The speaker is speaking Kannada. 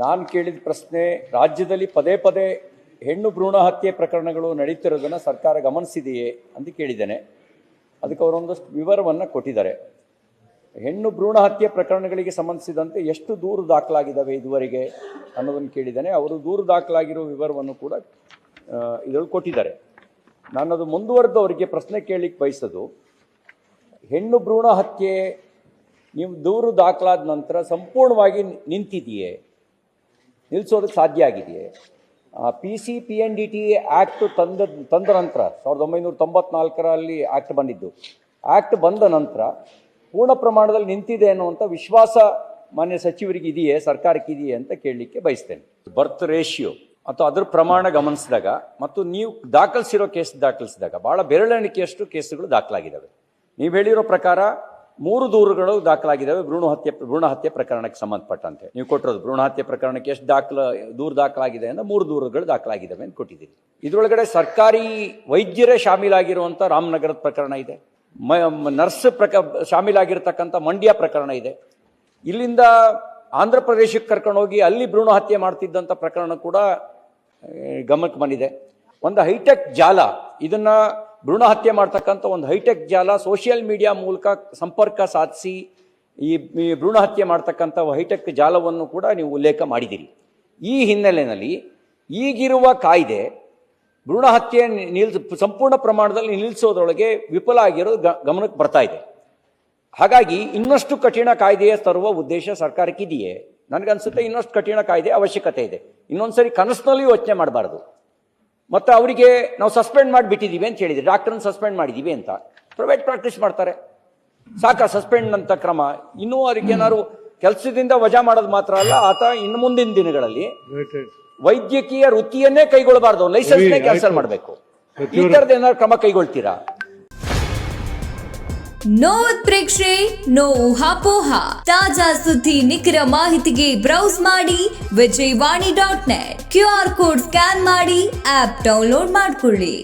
ನಾನು ಕೇಳಿದ ಪ್ರಶ್ನೆ, ರಾಜ್ಯದಲ್ಲಿ ಪದೇ ಪದೇ ಹೆಣ್ಣು ಭ್ರೂಣ ಹತ್ಯೆ ಪ್ರಕರಣಗಳು ನಡೀತಿರೋದನ್ನು ಸರ್ಕಾರ ಗಮನಿಸಿದೆಯೇ ಅಂತ ಕೇಳಿದ್ದೇನೆ. ಅದಕ್ಕೆ ಅವರೊಂದಷ್ಟು ವಿವರವನ್ನು ಕೊಟ್ಟಿದ್ದಾರೆ. ಹೆಣ್ಣು ಭ್ರೂಣ ಹತ್ಯೆ ಪ್ರಕರಣಗಳಿಗೆ ಸಂಬಂಧಿಸಿದಂತೆ ಎಷ್ಟು ದೂರು ದಾಖಲಾಗಿದ್ದಾವೆ ಇದುವರೆಗೆ ಅನ್ನೋದನ್ನು ಕೇಳಿದ್ದೇನೆ. ಅವರು ದೂರು ದಾಖಲಾಗಿರೋ ವಿವರವನ್ನು ಕೂಡ ಇದರಲ್ಲಿ ಕೊಟ್ಟಿದ್ದಾರೆ. ನಾನು ಅದು ಮುಂದುವರೆದು ಅವರಿಗೆ ಪ್ರಶ್ನೆ ಕೇಳಲಿಕ್ಕೆ ಬಯಸೋದು, ಹೆಣ್ಣು ಭ್ರೂಣ ಹತ್ಯೆ ನೀವು ದೂರು ದಾಖಲಾದ ನಂತರ ಸಂಪೂರ್ಣವಾಗಿ ನಿಂತಿದೆಯೇ, ನಿಲ್ಲಿಸೋದಕ್ಕೆ ಸಾಧ್ಯ ಆಗಿದೆಯೇ? PCPNDT ಆ್ಯಕ್ಟ್ ತಂದ ನಂತರ 1994ರಲ್ಲಿ ಆ್ಯಕ್ಟ್ ಬಂದಿದ್ದು. ಆ್ಯಕ್ಟ್ ಬಂದ ನಂತರ ಪೂರ್ಣ ಪ್ರಮಾಣದಲ್ಲಿ ನಿಂತಿದೆ ಅನ್ನುವಂಥ ವಿಶ್ವಾಸ ಮಾನ್ಯ ಸಚಿವರಿಗೆ ಇದೆಯೇ, ಸರ್ಕಾರಕ್ಕೆ ಇದೆಯೇ ಅಂತ ಕೇಳಲಿಕ್ಕೆ ಬಯಸ್ತೇನೆ. ಬರ್ತ್ ರೇಷಿಯೋ ಅಥವಾ ಅದರ ಪ್ರಮಾಣ ಗಮನಿಸಿದಾಗ ಮತ್ತು ನೀವು ದಾಖಲಿಸಿದಾಗ ಭಾಳ ಬೆರಳೆಣಿಕೆಯಷ್ಟು ಕೇಸುಗಳು ದಾಖಲಾಗಿದ್ದಾವೆ. ನೀವು ಹೇಳಿರೋ ಪ್ರಕಾರ 3 ದೂರುಗಳು ದಾಖಲಾಗಿದ್ದಾವೆ ಭ್ರೂಣ ಹತ್ಯೆ ಪ್ರಕರಣಕ್ಕೆ ಸಂಬಂಧಪಟ್ಟಂತೆ. ನೀವು ಕೊಟ್ಟಿರೋದು ಭ್ರೂಣ ಹತ್ಯೆ ಪ್ರಕರಣಕ್ಕೆ ಎಷ್ಟು ದೂರು ದಾಖಲಾಗಿದೆ ಅಂದರೆ 3 ದೂರುಗಳು ದಾಖಲಾಗಿದ್ದಾವೆ ಅಂತ ಕೊಟ್ಟಿದ್ದೀರಿ. ಇದರೊಳಗಡೆ ಸರ್ಕಾರಿ ವೈದ್ಯರೇ ಶಾಮೀಲಾಗಿರುವಂಥ ರಾಮನಗರದ ಪ್ರಕರಣ ಇದೆ, ನರ್ಸ್ ಶಾಮೀಲಾಗಿರ್ತಕ್ಕಂಥ ಮಂಡ್ಯ ಪ್ರಕರಣ ಇದೆ. ಇಲ್ಲಿಂದ ಆಂಧ್ರ ಪ್ರದೇಶಕ್ಕೆ ಕರ್ಕೊಂಡೋಗಿ ಅಲ್ಲಿ ಭ್ರೂಣ ಹತ್ಯೆ ಮಾಡ್ತಿದ್ದಂಥ ಪ್ರಕರಣ ಕೂಡ ಗಮನಕ್ಕೆ ಬಂದಿದೆ. ಒಂದು ಹೈಟೆಕ್ ಜಾಲ, ಇದನ್ನು ಭ್ರೂಣ ಹತ್ಯೆ ಮಾಡ್ತಕ್ಕಂಥ ಒಂದು ಹೈಟೆಕ್ ಜಾಲ, ಸೋಷಿಯಲ್ ಮೀಡಿಯಾ ಮೂಲಕ ಸಂಪರ್ಕ ಸಾಧಿಸಿ ಈ ಭ್ರೂಣ ಹತ್ಯೆ ಮಾಡ್ತಕ್ಕಂಥ ಹೈಟೆಕ್ ಜಾಲವನ್ನು ಕೂಡ ನೀವು ಉಲ್ಲೇಖ ಮಾಡಿದ್ದೀರಿ. ಈ ಹಿನ್ನೆಲೆಯಲ್ಲಿ ಈಗಿರುವ ಕಾಯ್ದೆ ಭ್ರೂಣ ಹತ್ಯೆ ಸಂಪೂರ್ಣ ಪ್ರಮಾಣದಲ್ಲಿ ನಿಲ್ಲಿಸೋದ್ರೊಳಗೆ ವಿಫಲ ಆಗಿರೋದು ಗಮನಕ್ಕೆ ಬರ್ತಾ ಇದೆ. ಹಾಗಾಗಿ ಇನ್ನಷ್ಟು ಕಠಿಣ ಕಾಯ್ದೆಯ ತರುವ ಉದ್ದೇಶ ಸರ್ಕಾರಕ್ಕಿದೆಯೇ? ನನಗನ್ಸುತ್ತೆ ಇನ್ನಷ್ಟು ಕಠಿಣ ಕಾಯ್ದೆ ಅವಶ್ಯಕತೆ ಇದೆ. ಇನ್ನೊಂದ್ಸರಿ ಕನಸಿನಲ್ಲಿ ಯೋಚನೆ ಮಾಡಬಾರ್ದು. ಮತ್ತು ಅವರಿಗೆ ನಾವು ಸಸ್ಪೆಂಡ್ ಮಾಡಿಬಿಟ್ಟಿದ್ದೀವಿ ಅಂತ ಹೇಳಿದ್ವಿ, ಡಾಕ್ಟರ್ನ ಸಸ್ಪೆಂಡ್ ಮಾಡಿದ್ದೀವಿ ಅಂತ. ಪ್ರೈವೇಟ್ ಪ್ರಾಕ್ಟೀಸ್ ಮಾಡ್ತಾರೆ, ಸಾಕ ಸಸ್ಪೆಂಡ್ ಅಂತ ಕ್ರಮ? ಇನ್ನೂ ಅವ್ರಿಗೆ ಏನಾದ್ರು ಕೆಲಸದಿಂದ ವಜಾ ಮಾಡೋದು ಮಾತ್ರ ಅಲ್ಲ, ಆತ ಇನ್ನು ಮುಂದಿನ ದಿನಗಳಲ್ಲಿ ವೈದ್ಯಕೀಯ ವೃತ್ತಿಯನ್ನೇ ಕೈಗೊಳ್ಳಬಾರ್ದು, ಲೈಸೆನ್ಸ್ನೇ ಕ್ಯಾನ್ಸಲ್ ಮಾಡಬೇಕು. ಈ ಥರದ ಏನಾದ್ರು ಕ್ರಮ ಕೈಗೊಳ್ತೀರಾ? ನೋ ಉತ್ಪ್ರೇಕ್ಷೆ, ನೋ ಊಹಾಪೋಹ. ತಾಜಾ ಸುದ್ದಿ ನಿಖರ ಮಾಹಿತಿಗೆ ಬ್ರೌಸ್ ಮಾಡಿ ವಿಜಯವಾಣಿ.net. QR ಕೋಡ್ ಸ್ಕ್ಯಾನ್ ಮಾಡಿ ಆಪ್ ಡೌನ್ಲೋಡ್ ಮಾಡಿಕೊಳ್ಳಿ.